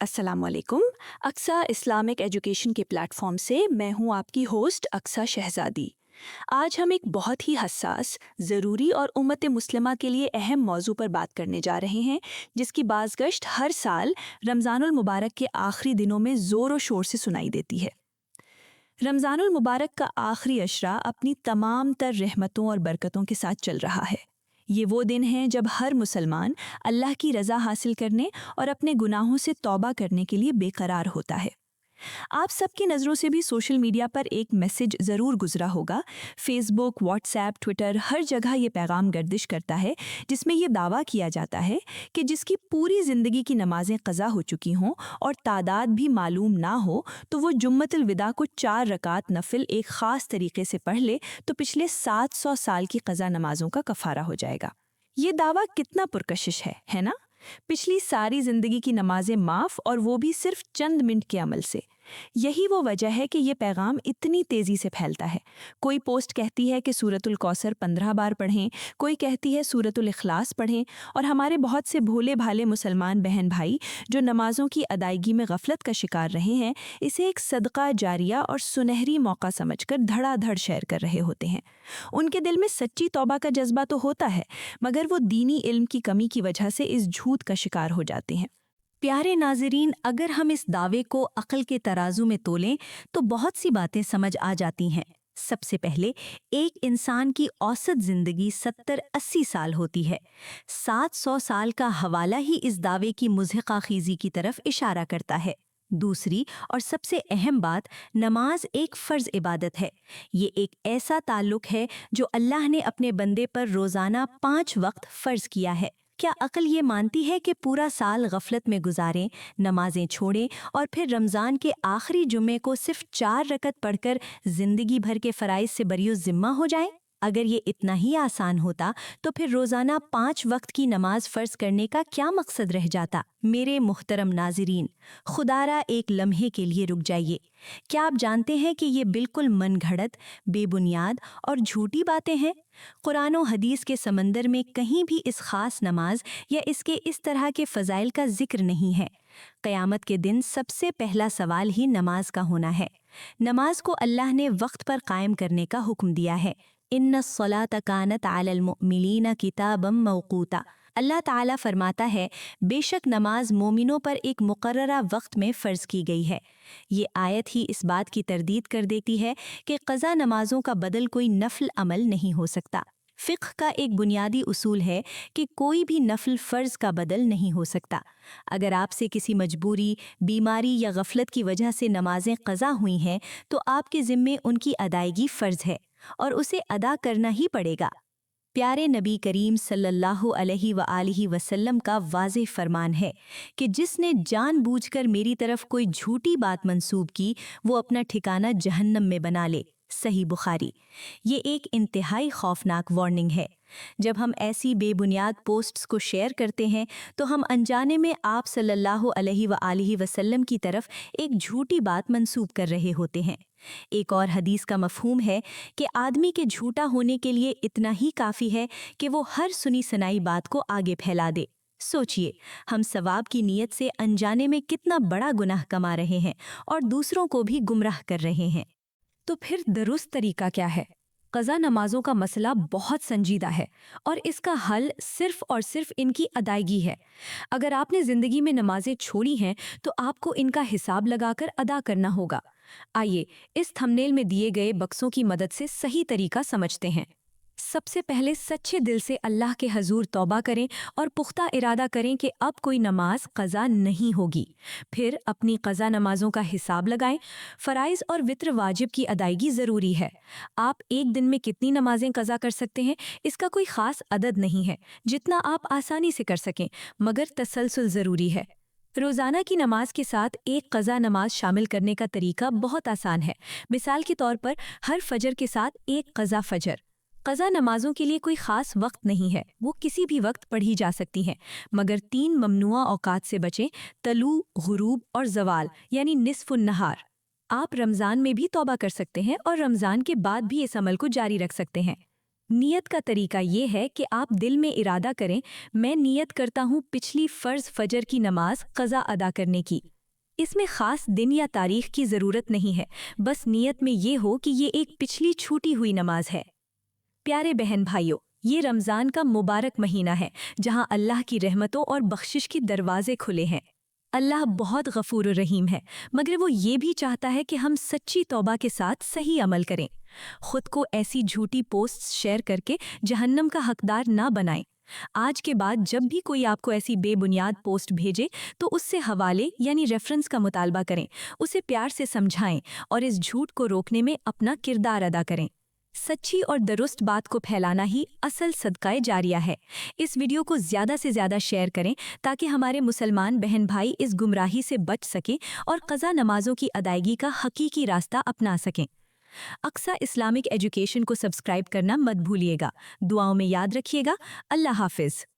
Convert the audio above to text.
السلام علیکم۔ Aqsa Islamic education کے پلیٹ فارم سے میں ہوں آپ کی ہوسٹ اقصا شہزادی۔ آج ہم ایک بہت ہی حساس، ضروری اور امت مسلمہ کے لیے اہم موضوع پر بات کرنے جا رہے ہیں، جس کی بازگشت ہر سال رمضان المبارک کے آخری دنوں میں زور و شور سے سنائی دیتی ہے۔ رمضان المبارک کا آخری عشرہ اپنی تمام تر رحمتوں اور برکتوں کے ساتھ چل رہا ہے۔ یہ وہ دن ہیں جب ہر مسلمان اللہ کی رضا حاصل کرنے اور اپنے گناہوں سے توبہ کرنے کے لیے بے قرار ہوتا ہے۔ آپ سب کی نظروں سے بھی سوشل میڈیا پر ایک میسج ضرور گزرا ہوگا۔ فیس بک، واٹس ایپ، ٹویٹر، ہر جگہ یہ پیغام گردش کرتا ہے جس میں یہ دعویٰ کیا جاتا ہے کہ جس کی پوری زندگی کی نمازیں قضا ہو چکی ہوں اور تعداد بھی معلوم نہ ہو، تو وہ جمعۃ الوداع کو 4 رکعت نفل ایک خاص طریقے سے پڑھ لے تو پچھلے 700 سال کی قضا نمازوں کا کفارہ ہو جائے گا۔ یہ دعویٰ کتنا پرکشش ہے نا؟ پچھلی ساری زندگی کی نمازیں معاف، اور وہ بھی صرف چند منٹ کے عمل سے۔ یہی وہ وجہ ہے کہ یہ پیغام اتنی تیزی سے پھیلتا ہے۔ کوئی پوسٹ کہتی ہے کہ سورۃ الکوثر 15 بار پڑھیں، کوئی کہتی ہے سورۃ الاخلاص پڑھیں، اور ہمارے بہت سے بھولے بھالے مسلمان بہن بھائی جو نمازوں کی ادائیگی میں غفلت کا شکار رہے ہیں، اسے ایک صدقہ جاریہ اور سنہری موقع سمجھ کر دھڑا دھڑ شیئر کر رہے ہوتے ہیں۔ ان کے دل میں سچی توبہ کا جذبہ تو ہوتا ہے، مگر وہ دینی علم کی کمی کی وجہ سے اس جھوٹ کا شکار ہو جاتے ہیں۔ پیارے ناظرین، اگر ہم اس دعوے کو عقل کے ترازو میں تولیں تو بہت سی باتیں سمجھ آ جاتی ہیں۔ سب سے پہلے، ایک انسان کی اوسط زندگی 70-80 سال ہوتی ہے۔ 700 سال کا حوالہ ہی اس دعوے کی مضحکہ خیزی کی طرف اشارہ کرتا ہے۔ دوسری اور سب سے اہم بات، نماز ایک فرض عبادت ہے۔ یہ ایک ایسا تعلق ہے جو اللہ نے اپنے بندے پر روزانہ 5 وقت فرض کیا ہے۔ کیا عقل یہ مانتی ہے کہ پورا سال غفلت میں گزاریں، نمازیں چھوڑیں اور پھر رمضان کے آخری جمعے کو صرف 4 رکعت پڑھ کر زندگی بھر کے فرائض سے بری الذمہ ہو جائیں؟ اگر یہ اتنا ہی آسان ہوتا تو پھر روزانہ 5 وقت کی نماز فرض کرنے کا کیا مقصد رہ جاتا؟ میرے محترم ناظرین، خدارا ایک لمحے کے لیے رک جائیے۔ کیا آپ جانتے ہیں کہ یہ بالکل من گھڑت، بے بنیاد اور جھوٹی باتیں ہیں؟ قرآن و حدیث کے سمندر میں کہیں بھی اس خاص نماز یا اس کے اس طرح کے فضائل کا ذکر نہیں ہے۔ قیامت کے دن سب سے پہلا سوال ہی نماز کا ہونا ہے۔ نماز کو اللہ نے وقت پر قائم کرنے کا حکم دیا ہے۔ ان الصلاۃ کانت علی المؤمنین کتابا موقوتا۔ اللہ تعالیٰ فرماتا ہے، بے شک نماز مومنوں پر ایک مقررہ وقت میں فرض کی گئی ہے۔ یہ آیت ہی اس بات کی تردید کر دیتی ہے کہ قضا نمازوں کا بدل کوئی نفل عمل نہیں ہو سکتا۔ فقہ کا ایک بنیادی اصول ہے کہ کوئی بھی نفل فرض کا بدل نہیں ہو سکتا۔ اگر آپ سے کسی مجبوری، بیماری یا غفلت کی وجہ سے نمازیں قضا ہوئی ہیں تو آپ کے ذمے ان کی ادائیگی فرض ہے اور اسے ادا کرنا ہی پڑے گا۔ پیارے نبی کریم صلی اللہ علیہ وآلہ وسلم کا واضح فرمان ہے کہ جس نے جان بوجھ کر میری طرف کوئی جھوٹی بات منسوب کی، وہ اپنا ٹھکانہ جہنم میں بنا لے۔ صحیح بخاری۔ یہ ایک انتہائی خوفناک وارننگ ہے۔ جب ہم ایسی بے بنیاد پوسٹس کو شیئر کرتے ہیں تو ہم انجانے میں آپ صلی اللہ علیہ وآلہ وسلم کی طرف ایک جھوٹی بات منسوب کر رہے ہوتے ہیں۔ ایک اور حدیث کا مفہوم ہے کہ آدمی کے جھوٹا ہونے کے لیے اتنا ہی کافی ہے کہ وہ ہر سنی سنائی بات کو آگے پھیلا دے۔ سوچئے، ہم ثواب کی نیت سے انجانے میں کتنا بڑا گناہ کما رہے ہیں اور دوسروں کو بھی گمراہ کر رہے ہیں۔ تو پھر درست طریقہ کیا ہے؟ قضا نمازوں کا مسئلہ بہت سنجیدہ ہے، اور اس کا حل صرف اور صرف ان کی ادائیگی ہے۔ اگر آپ نے زندگی میں نمازیں چھوڑی ہیں تو آپ کو ان کا حساب لگا کر ادا کرنا ہوگا۔ آئیے اس تھمبنیل میں دیے گئے بکسوں کی مدد سے صحیح طریقہ سمجھتے ہیں۔ سب سے پہلے سچے دل سے اللہ کے حضور توبہ کریں اور پختہ ارادہ کریں کہ اب کوئی نماز قضا نہیں ہوگی۔ پھر اپنی قضا نمازوں کا حساب لگائیں۔ فرائض اور وتر واجب کی ادائیگی ضروری ہے۔ آپ ایک دن میں کتنی نمازیں قضا کر سکتے ہیں، اس کا کوئی خاص عدد نہیں ہے، جتنا آپ آسانی سے کر سکیں، مگر تسلسل ضروری ہے۔ روزانہ کی نماز کے ساتھ ایک قضا نماز شامل کرنے کا طریقہ بہت آسان ہے۔ مثال کے طور پر ہر فجر کے ساتھ ایک قضا فجر۔ قضا نمازوں کے لیے کوئی خاص وقت نہیں ہے، وہ کسی بھی وقت پڑھی جا سکتی ہیں، مگر 3 ممنوعہ اوقات سے بچیں: طلوع، غروب اور زوال یعنی نصف النہار۔ آپ رمضان میں بھی توبہ کر سکتے ہیں اور رمضان کے بعد بھی اس عمل کو جاری رکھ سکتے ہیں۔ نیت کا طریقہ یہ ہے کہ آپ دل میں ارادہ کریں، میں نیت کرتا ہوں پچھلی فرض فجر کی نماز قضا ادا کرنے کی۔ اس میں خاص دن یا تاریخ کی ضرورت نہیں ہے، بس نیت میں یہ ہو کہ یہ ایک پچھلی چھوٹی ہوئی نماز ہے۔ پیارے بہن بھائیوں، یہ رمضان کا مبارک مہینہ ہے جہاں اللہ کی رحمتوں اور بخشش کے دروازے کھلے ہیں۔ اللہ بہت غفور و رحیم ہے، مگر وہ یہ بھی چاہتا ہے کہ ہم سچی توبہ کے ساتھ صحیح عمل کریں۔ خود کو ایسی جھوٹی پوسٹ شیئر کر کے جہنم کا حقدار نہ بنائیں۔ آج کے بعد جب بھی کوئی آپ کو ایسی بے بنیاد پوسٹ بھیجے تو اس سے حوالے یعنی ریفرنس کا مطالبہ کریں، اسے پیار سے سمجھائیں اور اس جھوٹ کو روکنے میں اپنا کردار ادا کریں۔ سچی اور درست بات کو پھیلانا ہی اصل صدقہ جاریہ ہے۔ اس ویڈیو کو زیادہ سے زیادہ شیئر کریں تاکہ ہمارے مسلمان بہن بھائی اس گمراہی سے بچ سکیں اور قضا نمازوں کی ادائیگی کا حقیقی راستہ اپنا سکیں۔ اقصیٰ اسلامک ایجوکیشن کو سبسکرائب کرنا مت بھولیے گا۔ دعاؤں میں یاد رکھیے گا۔ اللہ حافظ۔